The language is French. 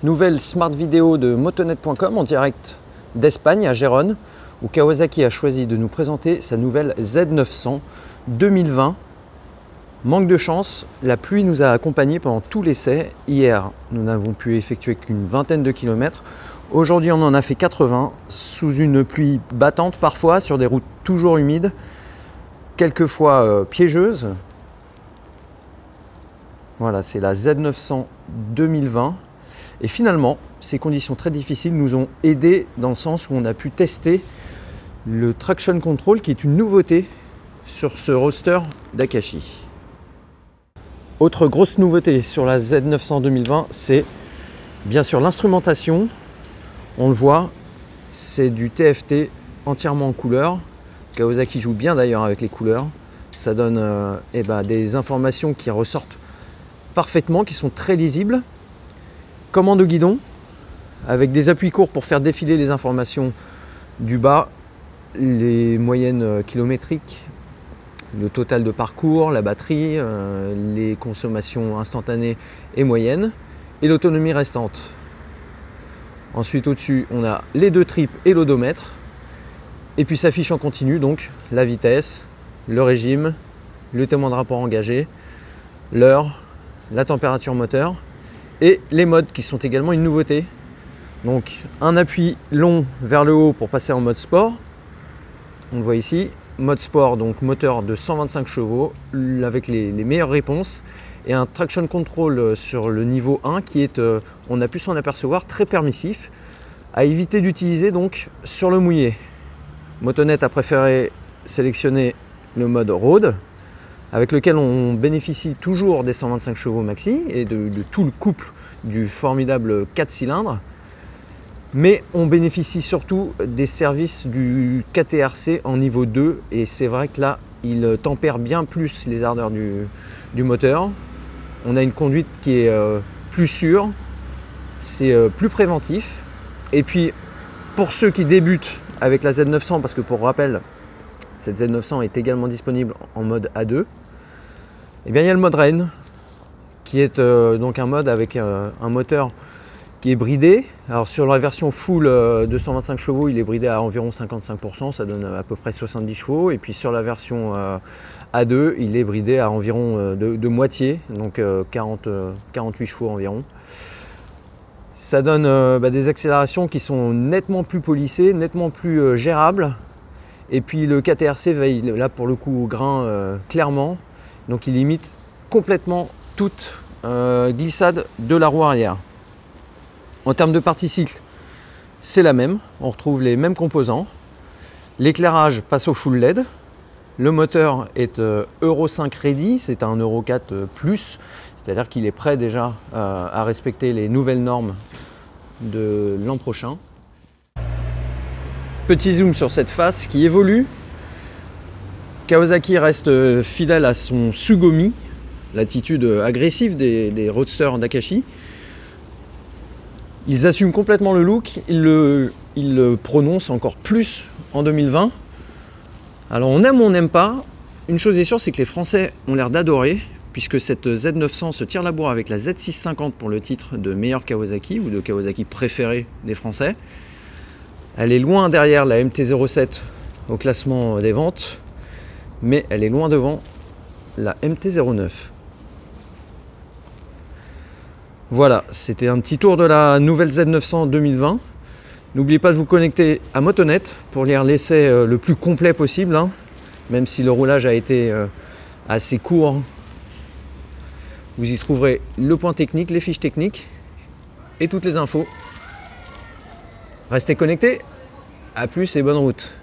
Nouvelle smart vidéo de motonet.com en direct d'Espagne à Gérone, où Kawasaki a choisi de nous présenter sa nouvelle Z900 2020. Manque de chance, la pluie nous a accompagnés pendant tout l'essai. Hier, nous n'avons pu effectuer qu'une vingtaine de kilomètres. Aujourd'hui, on en a fait 80, sous une pluie battante parfois, sur des routes toujours humides, quelquefois piégeuses. Voilà, c'est la Z900 2020. Et finalement, ces conditions très difficiles nous ont aidés dans le sens où on a pu tester le traction control, qui est une nouveauté sur ce roadster d'Akashi. Autre grosse nouveauté sur la Z900 2020, c'est bien sûr l'instrumentation. On le voit, c'est du TFT entièrement en couleur. Kawasaki joue bien d'ailleurs avec les couleurs. Ça donne des informations qui ressortent parfaitement, qui sont très lisibles. Commande au guidon, avec des appuis courts pour faire défiler les informations du bas, les moyennes kilométriques, le total de parcours, la batterie, les consommations instantanées et moyennes, et l'autonomie restante. Ensuite, au-dessus, on a les deux tripes et l'odomètre. Et puis s'affiche en continu donc la vitesse, le régime, le témoin de rapport engagé, l'heure, la température moteur et les modes qui sont également une nouveauté. Donc un appui long vers le haut pour passer en mode sport. On le voit ici, mode sport, donc moteur de 125 chevaux avec les meilleures réponses. Et un traction control sur le niveau 1 qui est, on a pu s'en apercevoir, très permissif, à éviter d'utiliser donc sur le mouillé. Motonet a préféré sélectionner le mode road, avec lequel on bénéficie toujours des 125 chevaux maxi et de tout le couple du formidable 4 cylindres. Mais on bénéficie surtout des services du KTRC en niveau 2, et c'est vrai que là, il tempère bien plus les ardeurs du moteur. On a une conduite qui est plus sûre, c'est plus préventif. Et puis, pour ceux qui débutent avec la Z900, parce que pour rappel, cette Z900 est également disponible en mode A2, et bien il y a le mode Rain, qui est donc un mode avec un moteur qui est bridé. Alors sur la version full de 125 chevaux, il est bridé à environ 55%, ça donne à peu près 70 chevaux. Et puis sur la version A2, il est bridé à environ de moitié, donc 48 chevaux environ. Ça donne des accélérations qui sont nettement plus polissées, nettement plus gérables. Et puis le KTRC veille là pour le coup au grain clairement. Donc il limite complètement toute glissade de la roue arrière. En termes de partie cycle, c'est la même, on retrouve les mêmes composants. L'éclairage passe au full LED. Le moteur est Euro 5 ready, c'est un Euro 4 plus, c'est-à-dire qu'il est prêt déjà à respecter les nouvelles normes de l'an prochain. Petit zoom sur cette face qui évolue. Kawasaki reste fidèle à son Tsugomi, l'attitude agressive des roadsters d'Akashi. Ils assument complètement le look, ils le prononcent encore plus en 2020. Alors on aime ou on n'aime pas, une chose est sûre, c'est que les Français ont l'air d'adorer, puisque cette Z900 se tire la bourre avec la Z650 pour le titre de meilleur Kawasaki, ou de Kawasaki préféré des Français. Elle est loin derrière la MT-07 au classement des ventes, mais elle est loin devant la MT-09. Voilà, c'était un petit tour de la nouvelle Z900 2020. N'oubliez pas de vous connecter à Motonet pour lire l'essai le plus complet possible, même si le roulage a été assez court. Vous y trouverez le point technique, les fiches techniques et toutes les infos. Restez connectés, à plus et bonne route.